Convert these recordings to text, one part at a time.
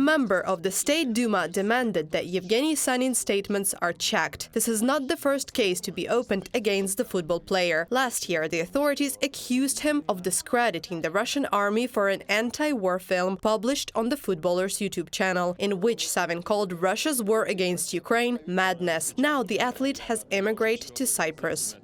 member of the State Duma demanded that Yevgeny Sanin's statements are checked. This is not the first case to be opened against the football player. Last year, the authorities accused him of discrediting the Russian army for an anti-war film published on the footballer's YouTube channel, in which Savin called Russia's war against Ukraine madness. Now the athlete has emigrated to Cyprus.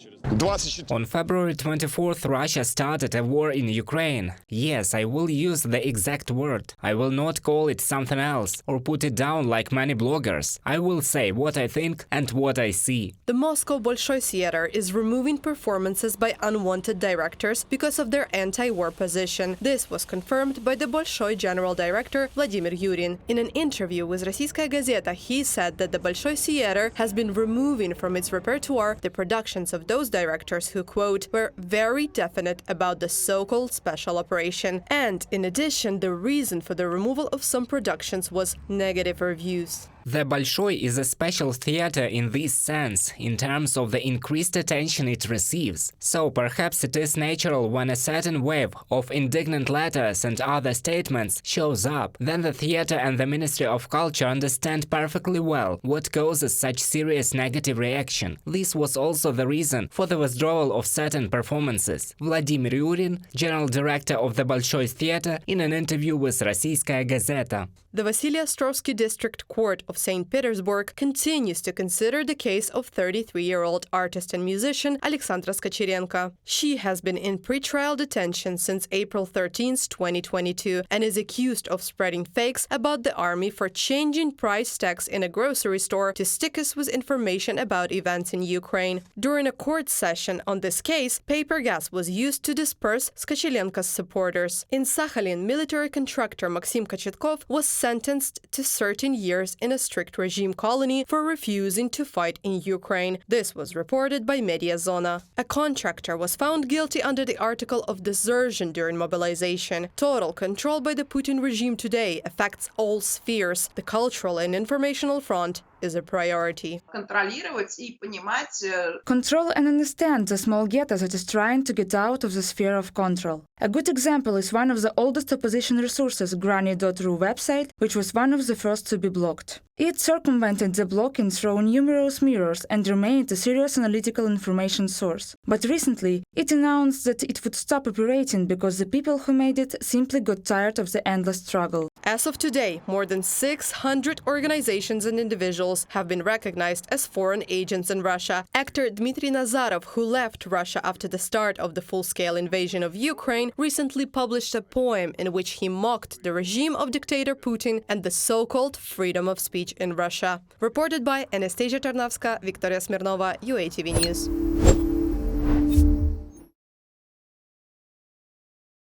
On February 24th, Russia started a war in Ukraine. Yes, I will use the exact word. I will not call it something else or put it down like many bloggers. I will say what I think and what I see. The Moscow Bolshoi Theater is removing performances by unwanted directors because of their anti-war position. This was confirmed by the Bolshoi general director Vladimir Yurin. In an interview with Rossiyskaya Gazeta, he said that the Bolshoi Theater has been removing from its repertoire the productions of those directors who, quote, were very definite about the so-called special operation. And, in addition, the reason for the removal of some productions was negative reviews. The Bolshoi is a special theater in this sense, in terms of the increased attention it receives. So perhaps it is natural when a certain wave of indignant letters and other statements shows up, then the theater and the Ministry of Culture understand perfectly well what causes such serious negative reaction. This was also the reason for the withdrawal of certain performances. Vladimir Yurin, general director of the Bolshoi Theater, in an interview with Rossiyskaya Gazeta. The Vasily Ostrovsky District Court of St. Petersburg continues to consider the case of 33-year-old artist and musician Alexandra Skachirenko. She has been in pretrial detention since April 13, 2022, and is accused of spreading fakes about the army for changing price tags in a grocery store to stickers with information about events in Ukraine. During a court session on this case, paper gas was used to disperse Skachirenko's supporters. In Sakhalin, military contractor Maxim Kochetkov was sentenced to 13 years in a strict regime colony for refusing to fight in Ukraine. This was reported by Mediazona. A contractor was found guilty under the article of desertion during mobilization. Total control by the Putin regime today affects all spheres. The cultural and informational front is a priority. Control and understand the small ghetto that is trying to get out of the sphere of control. A good example is one of the oldest opposition resources, Grani.ru website, which was one of the first to be blocked. It circumvented the blocking through numerous mirrors and remained a serious analytical information source. But recently, it announced that it would stop operating because the people who made it simply got tired of the endless struggle. As of today, more than 600 organizations and individuals have been recognized as foreign agents in Russia. Actor Dmitry Nazarov, who left Russia after the start of the full-scale invasion of Ukraine, recently published a poem in which he mocked the regime of dictator Putin and the so-called freedom of speech in Russia. Reported by Anastasia Tarnavska, Victoria Smirnova, UATV News.